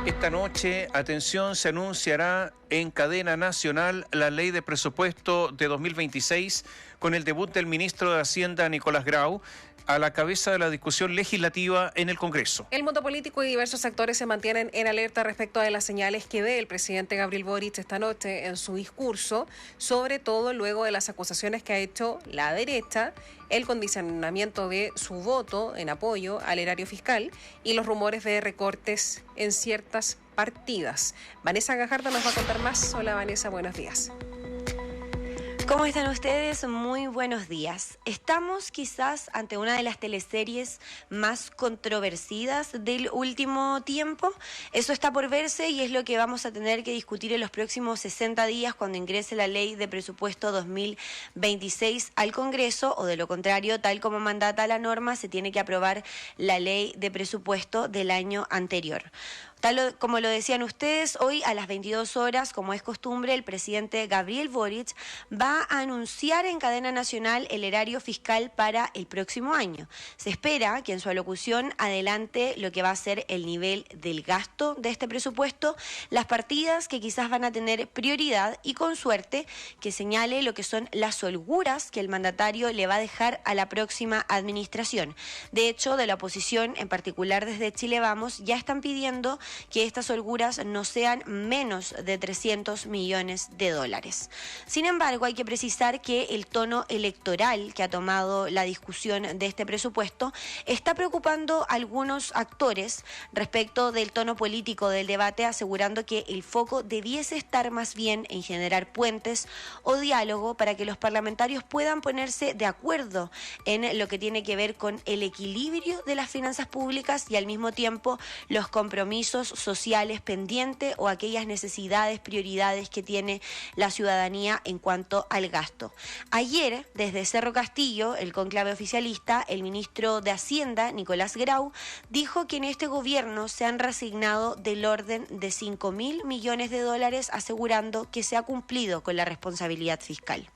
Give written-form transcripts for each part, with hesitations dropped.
Esta noche, atención, se anunciará en cadena nacional la ley de presupuesto de 2026 con el debut del ministro de Hacienda, Nicolás Grau, a la cabeza de la discusión legislativa en el Congreso. El mundo político y diversos actores se mantienen en alerta respecto a las señales que dé el presidente Gabriel Boric esta noche en su discurso, sobre todo luego de las acusaciones que ha hecho la derecha, el condicionamiento de su voto en apoyo al erario fiscal y los rumores de recortes en ciertas partidas. Vanessa Gajardo nos va a contar más. Hola Vanessa, buenos días. ¿Cómo están ustedes? Muy buenos días. Estamos quizás ante una de las teleseries más controversidas del último tiempo. Eso está por verse y es lo que vamos a tener que discutir en los próximos 60 días cuando ingrese la ley de presupuesto 2026 al Congreso, o de lo contrario, tal como mandata la norma, se tiene que aprobar la ley de presupuesto del año anterior. Tal como lo decían ustedes, hoy a las 22 horas, como es costumbre, el presidente Gabriel Boric va a anunciar en cadena nacional el erario fiscal para el próximo año. Se espera que en su alocución adelante lo que va a ser el nivel del gasto de este presupuesto, las partidas que quizás van a tener prioridad y, con suerte, que señale lo que son las holguras que el mandatario le va a dejar a la próxima administración. De hecho, de la oposición, en particular desde Chile Vamos, ya están pidiendo que estas holguras no sean menos de 300 millones de dólares. Sin embargo, hay que precisar que el tono electoral que ha tomado la discusión de este presupuesto está preocupando a algunos actores respecto del tono político del debate, asegurando que el foco debiese estar más bien en generar puentes o diálogo para que los parlamentarios puedan ponerse de acuerdo en lo que tiene que ver con el equilibrio de las finanzas públicas y al mismo tiempo los compromisos sociales pendientes o aquellas necesidades, prioridades que tiene la ciudadanía en cuanto al gasto. Ayer, desde Cerro Castillo, el conclave oficialista, el ministro de Hacienda, Nicolás Grau, dijo que en este gobierno se han resignado del orden de 5.000 millones de dólares, asegurando que se ha cumplido con la responsabilidad fiscal.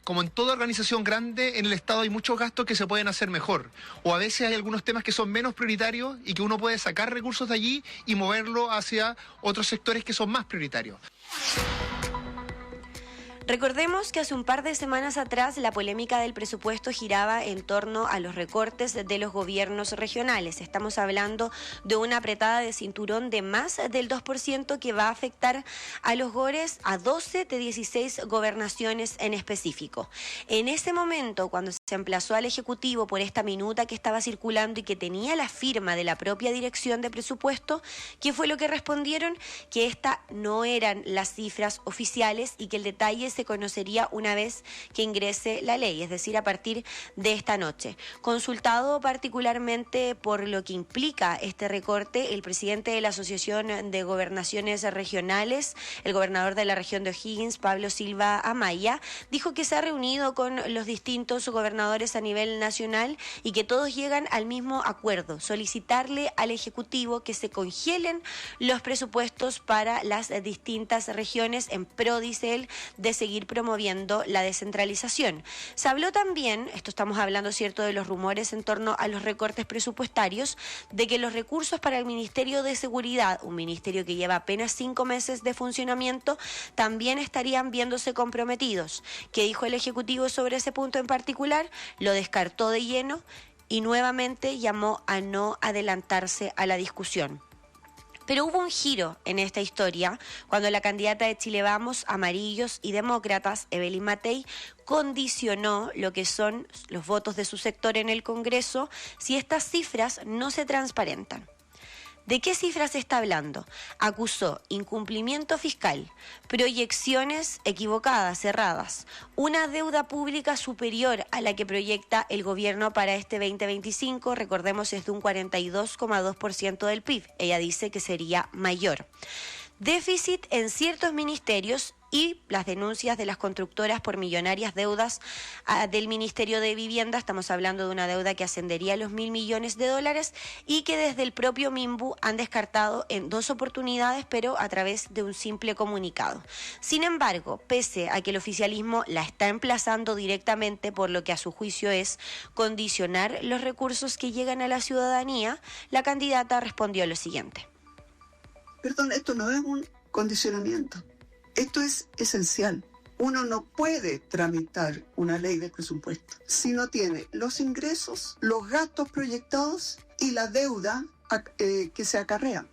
Como en toda organización grande, en el Estado hay muchos gastos que se pueden hacer mejor. O a veces hay algunos temas que son menos prioritarios y que uno puede sacar recursos de allí y moverlo hacia otros sectores que son más prioritarios. Recordemos que hace un par de semanas atrás la polémica del presupuesto giraba en torno a los recortes de los gobiernos regionales. Estamos hablando de una apretada de cinturón de más del 2% que va a afectar a los GORES, a 12 de 16 gobernaciones en específico. En ese momento, cuando se emplazó al Ejecutivo por esta minuta que estaba circulando y que tenía la firma de la propia Dirección de Presupuesto, ¿qué fue lo que respondieron? Que estas no eran las cifras oficiales y que el detalle se conocería una vez que ingrese la ley, es decir, a partir de esta noche. Consultado particularmente por lo que implica este recorte, el presidente de la Asociación de Gobernaciones Regionales, el gobernador de la región de O'Higgins, Pablo Silva Amaya, dijo que se ha reunido con los distintos gobernadores a nivel nacional y que todos llegan al mismo acuerdo: solicitarle al Ejecutivo que se congelen los presupuestos para las distintas regiones en pro, dice él, de seguir promoviendo la descentralización. Se habló también, esto estamos hablando, cierto, de los rumores en torno a los recortes presupuestarios, de que los recursos para el Ministerio de Seguridad, un ministerio que lleva apenas 5 meses de funcionamiento, también estarían viéndose comprometidos. ¿Qué dijo el Ejecutivo sobre ese punto en particular? Lo descartó de lleno y nuevamente llamó a no adelantarse a la discusión. Pero hubo un giro en esta historia cuando la candidata de Chile Vamos, Amarillos y Demócratas, Evelyn Matei, condicionó lo que son los votos de su sector en el Congreso si estas cifras no se transparentan. ¿De qué cifras se está hablando? Acusó incumplimiento fiscal, proyecciones equivocadas, erradas, una deuda pública superior a la que proyecta el gobierno para este 2025, recordemos es de un 42,2% del PIB, ella dice que sería mayor. Déficit en ciertos ministerios y las denuncias de las constructoras por millonarias deudas del Ministerio de Vivienda. Estamos hablando de una deuda que ascendería a los 1.000 millones de dólares y que desde el propio MIMBU han descartado en 2 oportunidades, pero a través de un simple comunicado. Sin embargo, pese a que el oficialismo la está emplazando directamente por lo que a su juicio es condicionar los recursos que llegan a la ciudadanía, la candidata respondió lo siguiente. Perdón, esto no es un condicionamiento. Esto es esencial. Uno no puede tramitar una ley de presupuesto si no tiene los ingresos, los gastos proyectados y la deuda que se acarrea.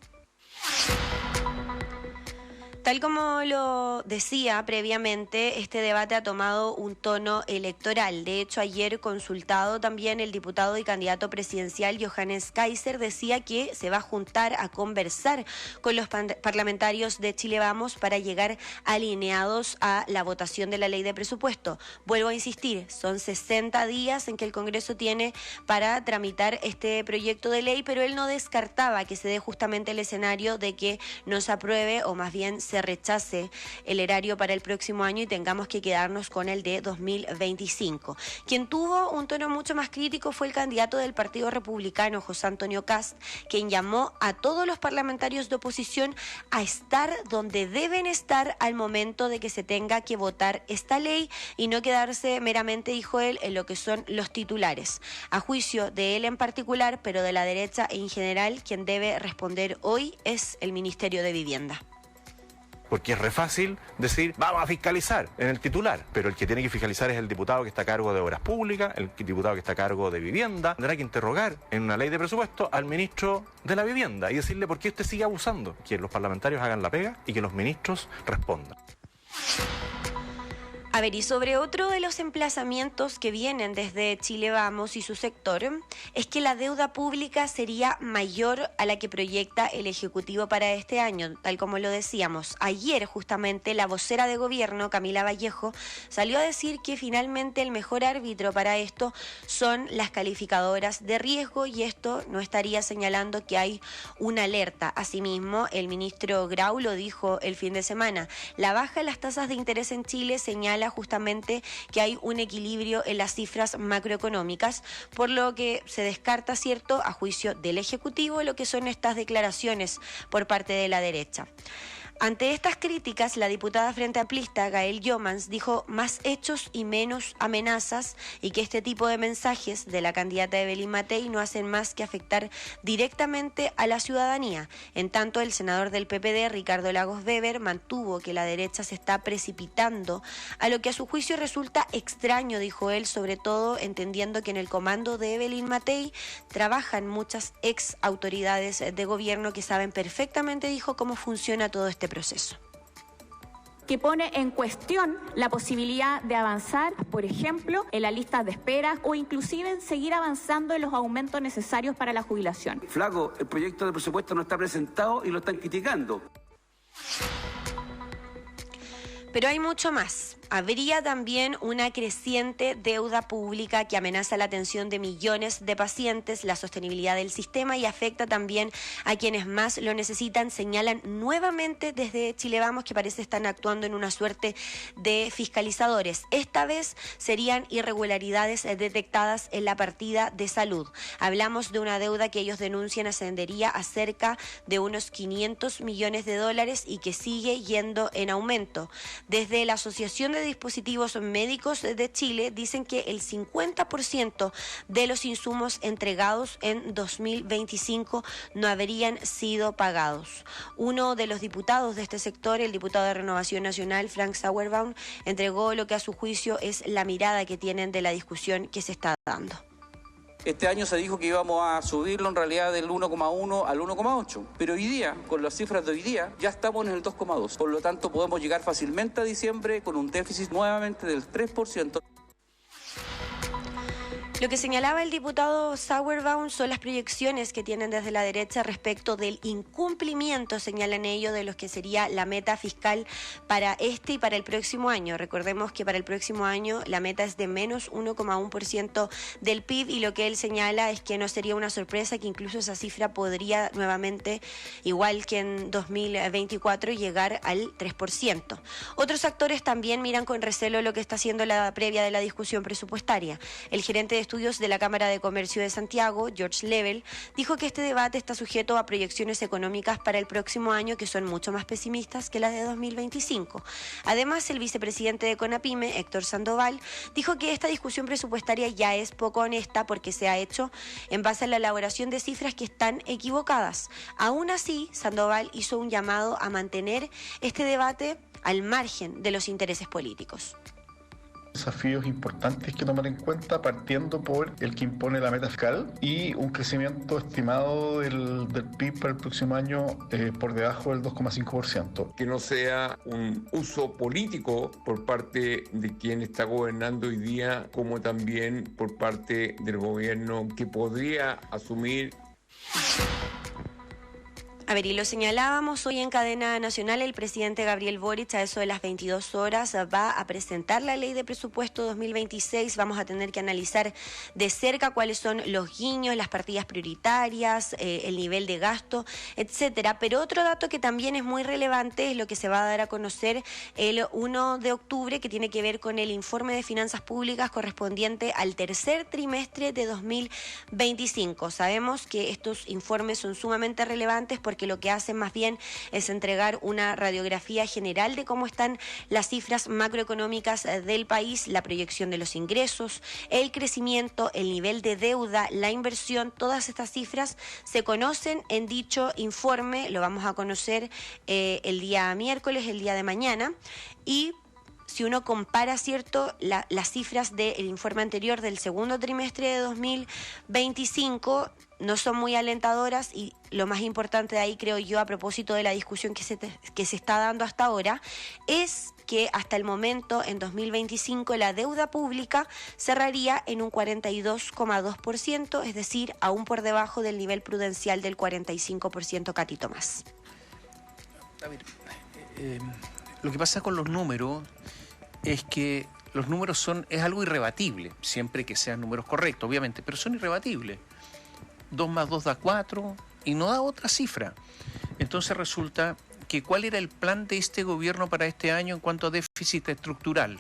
Tal como lo decía previamente, este debate ha tomado un tono electoral. De hecho, ayer consultado también el diputado y candidato presidencial Johannes Kaiser decía que se va a juntar a conversar con los parlamentarios de Chile Vamos para llegar alineados a la votación de la ley de presupuesto. Vuelvo a insistir, son 60 días en que el Congreso tiene para tramitar este proyecto de ley, pero él no descartaba que se dé justamente el escenario de que no se apruebe o más bien se rechace el erario para el próximo año y tengamos que quedarnos con el de 2025. Quien tuvo un tono mucho más crítico fue el candidato del Partido Republicano, José Antonio Kast, quien llamó a todos los parlamentarios de oposición a estar donde deben estar al momento de que se tenga que votar esta ley y no quedarse meramente, dijo él, en lo que son los titulares. A juicio de él en particular, pero de la derecha en general, quien debe responder hoy es el Ministerio de Vivienda. Porque es re fácil decir, vamos a fiscalizar en el titular, pero el que tiene que fiscalizar es el diputado que está a cargo de Obras Públicas, el diputado que está a cargo de Vivienda. Tendrá que interrogar en una ley de presupuesto al ministro de la Vivienda y decirle por qué usted sigue abusando. Que los parlamentarios hagan la pega y que los ministros respondan. A ver, y sobre otro de los emplazamientos que vienen desde Chile Vamos y su sector, es que la deuda pública sería mayor a la que proyecta el Ejecutivo para este año, tal como lo decíamos. Ayer, justamente, la vocera de gobierno, Camila Vallejo, salió a decir que finalmente el mejor árbitro para esto son las calificadoras de riesgo y esto no estaría señalando que hay una alerta. Asimismo, el ministro Grau lo dijo el fin de semana. La baja en las tasas de interés en Chile señala justamente que hay un equilibrio en las cifras macroeconómicas, por lo que se descarta, ¿cierto?, a juicio del Ejecutivo, lo que son estas declaraciones por parte de la derecha. Ante estas críticas, la diputada Frente Amplista, Gael Jomans, dijo más hechos y menos amenazas y que este tipo de mensajes de la candidata Evelyn Matei no hacen más que afectar directamente a la ciudadanía. En tanto, el senador del PPD, Ricardo Lagos Weber, mantuvo que la derecha se está precipitando, a lo que a su juicio resulta extraño, dijo él, sobre todo entendiendo que en el comando de Evelyn Matei trabajan muchas ex autoridades de gobierno que saben perfectamente, dijo, cómo funciona todo este proceso. Que pone en cuestión la posibilidad de avanzar, por ejemplo, en la lista de espera o inclusive en seguir avanzando en los aumentos necesarios para la jubilación. Flaco, el proyecto de presupuesto no está presentado y lo están criticando. Pero hay mucho más. Habría también una creciente deuda pública que amenaza la atención de millones de pacientes, la sostenibilidad del sistema y afecta también a quienes más lo necesitan. Señalan nuevamente desde Chile Vamos que parece están actuando en una suerte de fiscalizadores. Esta vez serían irregularidades detectadas en la partida de salud. Hablamos de una deuda que ellos denuncian ascendería a cerca de unos 500 millones de dólares y que sigue yendo en aumento. Desde la Asociación de Dispositivos Médicos de Chile dicen que el 50% de los insumos entregados en 2025 no habrían sido pagados. Uno de los diputados de este sector, el diputado de Renovación Nacional, Frank Sauerbaum, entregó lo que a su juicio es la mirada que tienen de la discusión que se está dando. Este año se dijo que íbamos a subirlo en realidad del 1,1 al 1,8, pero hoy día, con las cifras de hoy día, ya estamos en el 2,2. Por lo tanto, podemos llegar fácilmente a diciembre con un déficit nuevamente del 3%. Lo que señalaba el diputado Sauerbaum son las proyecciones que tienen desde la derecha respecto del incumplimiento, señalan ellos, de los que sería la meta fiscal para este y para el próximo año. Recordemos que para el próximo año la meta es de menos 1,1% del PIB y lo que él señala es que no sería una sorpresa que incluso esa cifra podría nuevamente, igual que en 2024, llegar al 3%. Otros actores también miran con recelo lo que está haciendo la previa de la discusión presupuestaria. El gerente de estudios Estudios de la Cámara de Comercio de Santiago, George Level, dijo que este debate está sujeto a proyecciones económicas para el próximo año que son mucho más pesimistas que las de 2025. Además, el vicepresidente de CONAPYME, Héctor Sandoval, dijo que esta discusión presupuestaria ya es poco honesta porque se ha hecho en base a la elaboración de cifras que están equivocadas. Aún así, Sandoval hizo un llamado a mantener este debate al margen de los intereses políticos. Desafíos importantes que tomar en cuenta, partiendo por el que impone la meta fiscal y un crecimiento estimado del PIB para el próximo año por debajo del 2,5%. Que no sea un uso político por parte de quien está gobernando hoy día, como también por parte del gobierno que podría asumir. A ver, y lo señalábamos hoy en cadena nacional, el presidente Gabriel Boric a eso de las 22 horas va a presentar la ley de presupuesto 2026. Vamos a tener que analizar de cerca cuáles son los guiños, las partidas prioritarias, el nivel de gasto, etcétera. Pero otro dato que también es muy relevante es lo que se va a dar a conocer el 1 de octubre, que tiene que ver con el informe de finanzas públicas correspondiente al tercer trimestre de 2025. Sabemos que estos informes son sumamente relevantes porque lo que hacen más bien es entregar una radiografía general de cómo están las cifras macroeconómicas del país, la proyección de los ingresos, el crecimiento, el nivel de deuda, la inversión. Todas estas cifras se conocen en dicho informe, lo vamos a conocer el día miércoles, el día de mañana, y si uno compara, ¿cierto?, las cifras del informe anterior del segundo trimestre de 2025 no son muy alentadoras, y lo más importante de ahí, creo yo, a propósito de la discusión que se está dando hasta ahora, es que hasta el momento, en 2025, la deuda pública cerraría en un 42,2%, es decir, aún por debajo del nivel prudencial del 45%, Katy Tomás. A ver, lo que pasa con los números es que los números es algo irrebatible, siempre que sean números correctos, obviamente, pero son irrebatibles. 2 más 2 da 4 y no da otra cifra. Entonces resulta que ¿cuál era el plan de este gobierno para este año en cuanto a déficit estructural?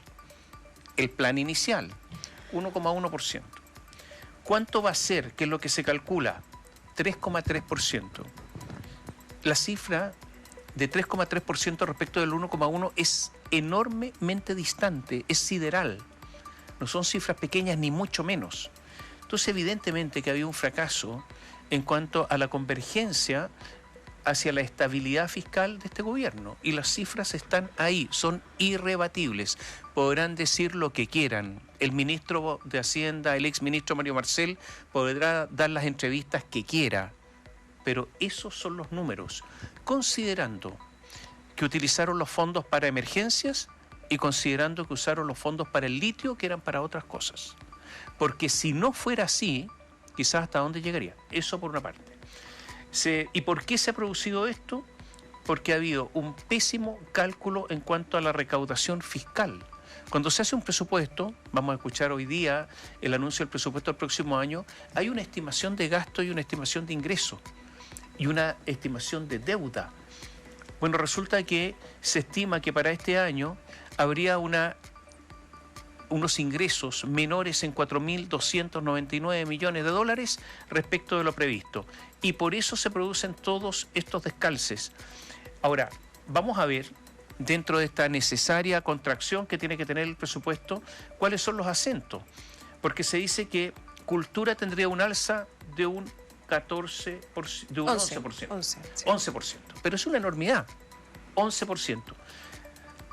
El plan inicial, 1,1%. ¿Cuánto va a ser? ¿Qué es lo que se calcula? 3,3%. La cifra de 3,3% respecto del 1,1% es enormemente distante, es sideral. No son cifras pequeñas ni mucho menos. Entonces, evidentemente que había un fracaso en cuanto a la convergencia hacia la estabilidad fiscal de este gobierno. Y las cifras están ahí, son irrebatibles. Podrán decir lo que quieran. El ministro de Hacienda, el exministro Mario Marcel, podrá dar las entrevistas que quiera. Pero esos son los números. Considerando que utilizaron los fondos para emergencias y considerando que usaron los fondos para el litio, que eran para otras cosas. Porque si no fuera así, quizás hasta dónde llegaría. Eso por una parte. ¿Y por qué se ha producido esto? Porque ha habido un pésimo cálculo en cuanto a la recaudación fiscal. Cuando se hace un presupuesto, vamos a escuchar hoy día el anuncio del presupuesto del próximo año, hay una estimación de gasto y una estimación de ingreso y una estimación de deuda. Bueno, resulta que se estima que para este año habría unos ingresos menores en 4.299 millones de dólares respecto de lo previsto. Y por eso se producen todos estos descalces. Ahora, vamos a ver, dentro de esta necesaria contracción que tiene que tener el presupuesto, cuáles son los acentos. Porque se dice que cultura tendría un alza de un 11%. 11%. Pero es una enormidad. 11%.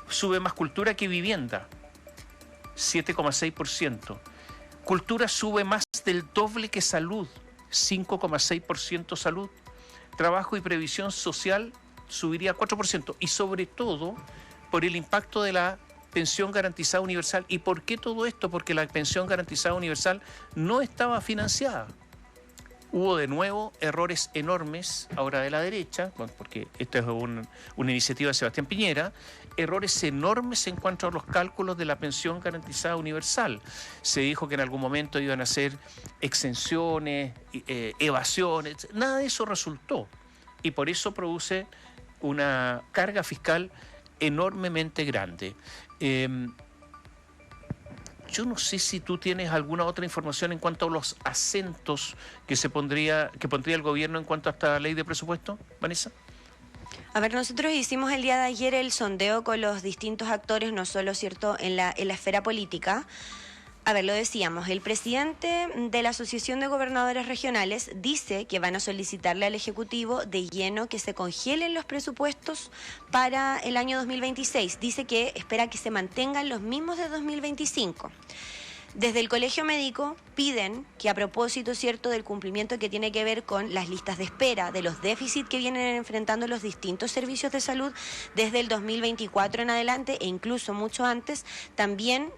Sube más cultura que vivienda. 7,6%. Cultura sube más del doble que salud, 5,6% salud. Trabajo y previsión social subiría 4%. Y sobre todo por el impacto de la pensión garantizada universal. ¿Y por qué todo esto? Porque la pensión garantizada universal no estaba financiada. Hubo de nuevo errores enormes, ahora de la derecha, porque esta es una iniciativa de Sebastián Piñera, errores enormes en cuanto a los cálculos de la pensión garantizada universal. Se dijo que en algún momento iban a hacer exenciones, evasiones, nada de eso resultó. Y por eso produce una carga fiscal enormemente grande. yo no sé si tú tienes alguna otra información en cuanto a los acentos que pondría el gobierno en cuanto a esta ley de presupuesto, Vanessa. A ver, nosotros hicimos el día de ayer el sondeo con los distintos actores, no solo, ¿cierto?, en la esfera política. A ver, lo decíamos, el presidente de la Asociación de Gobernadores Regionales dice que van a solicitarle al Ejecutivo de lleno que se congelen los presupuestos para el año 2026. Dice que espera que se mantengan los mismos de 2025. Desde el Colegio Médico piden que, a propósito, ¿cierto?, del cumplimiento que tiene que ver con las listas de espera, de los déficits que vienen enfrentando los distintos servicios de salud desde el 2024 en adelante e incluso mucho antes, también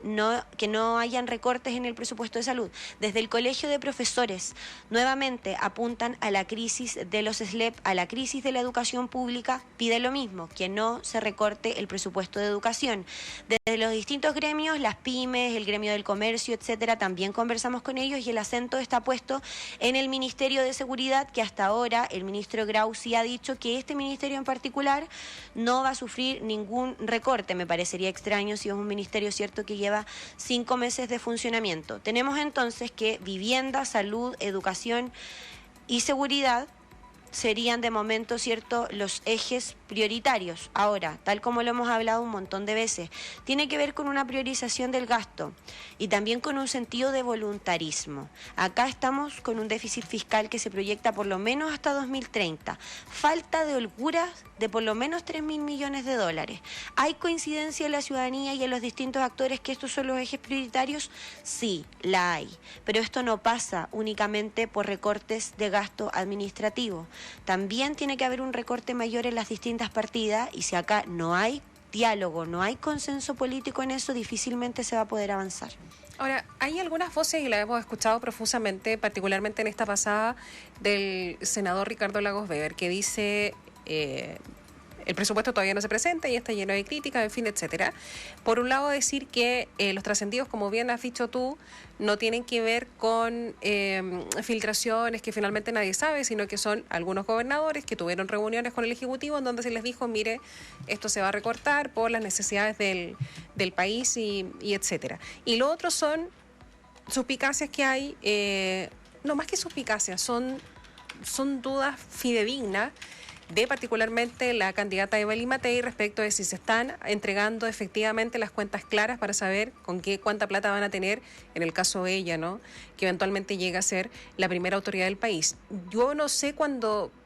que no hayan recortes en el presupuesto de salud. Desde el Colegio de Profesores nuevamente apuntan a la crisis de los SLEP, a la crisis de la educación pública, pide lo mismo, que no se recorte el presupuesto de educación. Desde los distintos gremios, las pymes, el gremio del comercio, etcétera, también conversamos con ellos y el acento está puesto en el Ministerio de Seguridad, que hasta ahora el ministro Grau sí ha dicho que este ministerio en particular no va a sufrir ningún recorte. Me parecería extraño si es un ministerio, cierto, que lleva 5 meses de funcionamiento. Tenemos entonces que vivienda, salud, educación y seguridad serían de momento, ¿cierto?, los ejes prioritarios. Ahora, tal como lo hemos hablado un montón de veces, tiene que ver con una priorización del gasto y también con un sentido de voluntarismo. Acá estamos con un déficit fiscal que se proyecta por lo menos hasta 2030. Falta de holguras de por lo menos 3.000 millones de dólares. ¿Hay coincidencia en la ciudadanía y en los distintos actores que estos son los ejes prioritarios? Sí, la hay. Pero esto no pasa únicamente por recortes de gasto administrativo. También tiene que haber un recorte mayor en las distintas partidas y si acá no hay diálogo, no hay consenso político en eso, difícilmente se va a poder avanzar. Ahora, hay algunas voces, y las hemos escuchado profusamente, particularmente en esta pasada, del senador Ricardo Lagos Weber, que dice el presupuesto todavía no se presenta y está lleno de críticas, en fin, etcétera. Por un lado, decir que los trascendidos, como bien has dicho tú, no tienen que ver con filtraciones que finalmente nadie sabe, sino que son algunos gobernadores que tuvieron reuniones con el Ejecutivo en donde se les dijo, mire, esto se va a recortar por las necesidades del país y etcétera. Y lo otro son suspicacias que hay, no más que suspicacias, son dudas fidedignas de particularmente la candidata Evelyn Matei respecto de si se están entregando efectivamente las cuentas claras para saber cuánta plata van a tener, en el caso de ella, ¿no?, que eventualmente llega a ser la primera autoridad del país. Yo no sé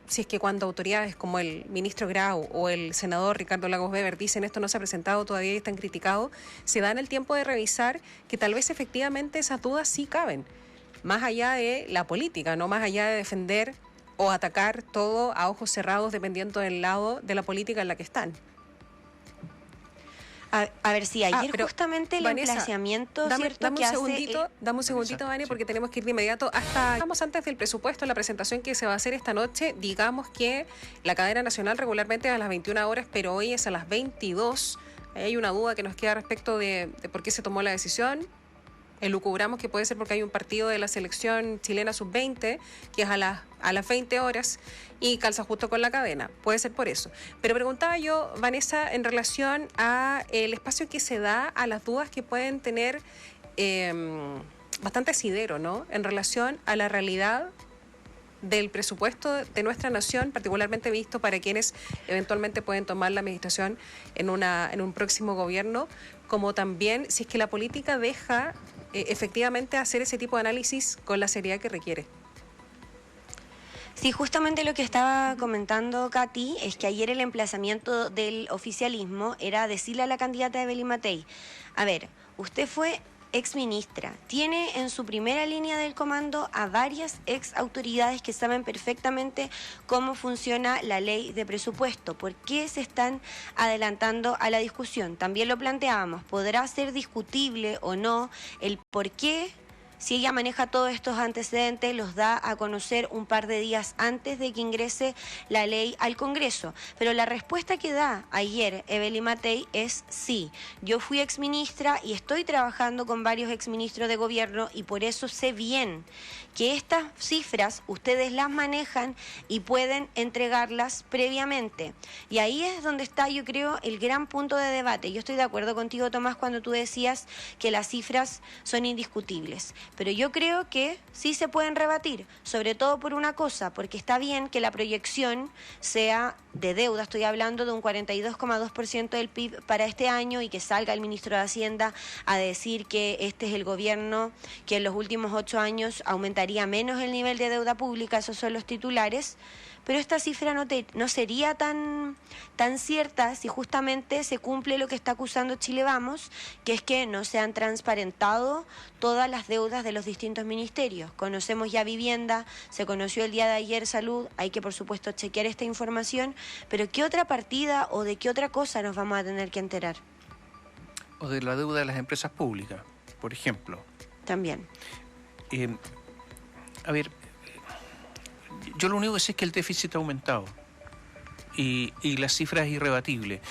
si es que cuando autoridades como el ministro Grau o el senador Ricardo Lagos Weber dicen esto no se ha presentado todavía y están criticados, se dan el tiempo de revisar que tal vez efectivamente esas dudas sí caben, más allá de la política, no más allá de defender o atacar todo a ojos cerrados dependiendo del lado de la política en la que están. A ver, si ayer justamente el Vanessa, emplazamiento, dame ¿cierto?, que dame un segundito, Vane, porque tenemos que ir de inmediato hasta... Vamos antes del presupuesto, la presentación que se va a hacer esta noche. Digamos que la cadena nacional regularmente es a las 21 horas, pero hoy es a las 22. Hay una duda que nos queda respecto de por qué se tomó la decisión. Elucubramos que puede ser porque hay un partido de la selección chilena sub-20 que es a las 20 horas y calza justo con la cadena. Puede ser por eso. Pero preguntaba yo, Vanessa, en relación a el espacio que se da a las dudas que pueden tener bastante asidero, ¿no?, en relación a la realidad del presupuesto de nuestra nación, particularmente visto para quienes eventualmente pueden tomar la administración en un próximo gobierno, como también si es que la política deja efectivamente hacer ese tipo de análisis con la seriedad que requiere. Sí, justamente lo que estaba comentando Katy es que ayer el emplazamiento del oficialismo era decirle a la candidata Evelyn Matei, a ver, usted fue exministra, tiene en su primera línea del comando a varias ex autoridades que saben perfectamente cómo funciona la ley de presupuesto. ¿Por qué se están adelantando a la discusión? También lo planteábamos, ¿podrá ser discutible o no el por qué si ella maneja todos estos antecedentes, los da a conocer un par de días antes de que ingrese la ley al Congreso. Pero la respuesta que da ayer Evelyn Matei es sí. Yo fui exministra y estoy trabajando con varios exministros de gobierno y por eso sé bien que estas cifras ustedes las manejan y pueden entregarlas previamente. Y ahí es donde está, yo creo, el gran punto de debate. Yo estoy de acuerdo contigo, Tomás, cuando tú decías que las cifras son indiscutibles. Pero yo creo que sí se pueden rebatir, sobre todo por una cosa, porque está bien que la proyección sea de deuda, estoy hablando de un 42,2% del PIB para este año, y que salga el ministro de Hacienda a decir que este es el gobierno que en los últimos 8 años aumentaría menos el nivel de deuda pública, esos son los titulares. Pero esta cifra no sería tan cierta si justamente se cumple lo que está acusando Chile Vamos, que es que no se han transparentado todas las deudas de los distintos ministerios. Conocemos ya vivienda, se conoció el día de ayer salud, hay que por supuesto chequear esta información, pero ¿qué otra partida o de qué otra cosa nos vamos a tener que enterar? O de la deuda de las empresas públicas, por ejemplo. También. A ver, yo lo único que sé es que el déficit ha aumentado y la cifra es irrebatible.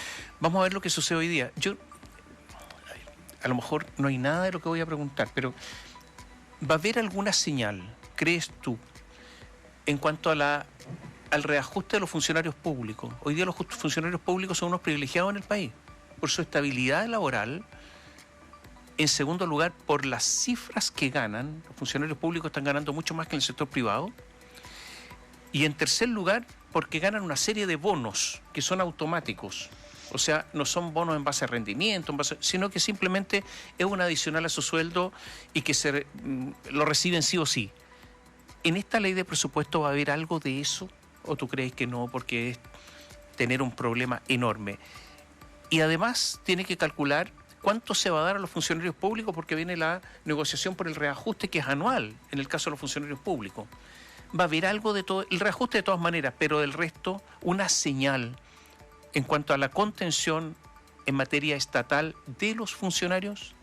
Vamos a ver lo que sucede hoy día. A lo mejor no hay nada de lo que voy a preguntar, pero ¿va a haber alguna señal, crees tú, en cuanto a al reajuste de los funcionarios públicos? Hoy día los funcionarios públicos son unos privilegiados en el país por su estabilidad laboral. En segundo lugar, por las cifras que ganan. Los funcionarios públicos están ganando mucho más que en el sector privado. Y en tercer lugar, porque ganan una serie de bonos que son automáticos. O sea, no son bonos en base a rendimiento, sino que simplemente es un adicional a su sueldo y que lo reciben sí o sí. ¿En esta ley de presupuesto va a haber algo de eso? ¿O tú crees que no? Porque es tener un problema enorme. Y además tiene que calcular cuánto se va a dar a los funcionarios públicos, porque viene la negociación por el reajuste, que es anual en el caso de los funcionarios públicos. Va a haber algo de todo, el reajuste de todas maneras, pero del resto una señal en cuanto a la contención en materia estatal de los funcionarios.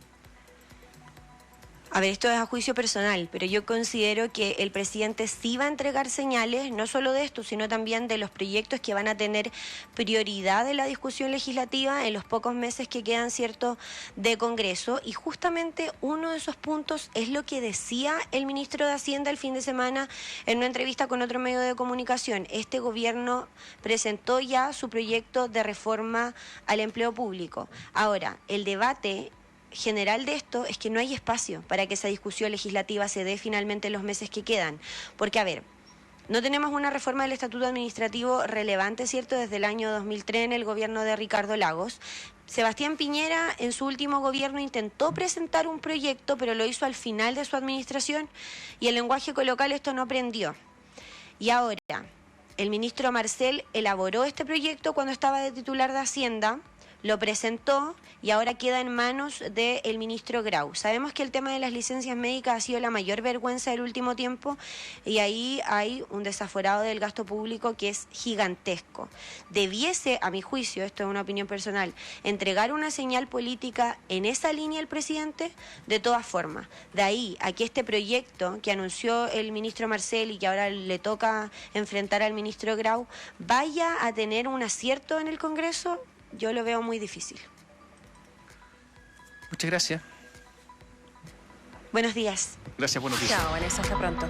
A ver, esto es a juicio personal, pero yo considero que el presidente sí va a entregar señales, no solo de esto, sino también de los proyectos que van a tener prioridad en la discusión legislativa en los pocos meses que quedan, ¿cierto?, de Congreso. Y justamente uno de esos puntos es lo que decía el ministro de Hacienda el fin de semana en una entrevista con otro medio de comunicación. Este gobierno presentó ya su proyecto de reforma al empleo público. Ahora, el debate general de esto es que no hay espacio para que esa discusión legislativa se dé finalmente en los meses que quedan. Porque, a ver, no tenemos una reforma del Estatuto Administrativo relevante, ¿cierto?, desde el año 2003 en el gobierno de Ricardo Lagos. Sebastián Piñera en su último gobierno intentó presentar un proyecto, pero lo hizo al final de su administración y el lenguaje coloquial esto no prendió. Y ahora, el ministro Marcel elaboró este proyecto cuando estaba de titular de Hacienda, lo presentó y ahora queda en manos del ministro Grau. Sabemos que el tema de las licencias médicas ha sido la mayor vergüenza del último tiempo y ahí hay un desaforado del gasto público que es gigantesco. Debiese, a mi juicio, esto es una opinión personal, entregar una señal política en esa línea el presidente, de todas formas. De ahí a que este proyecto que anunció el ministro Marcel y que ahora le toca enfrentar al ministro Grau vaya a tener un acierto en el Congreso, yo lo veo muy difícil. Muchas gracias. Buenos días. Gracias, buenos días. Chao, Vanessa, hasta pronto.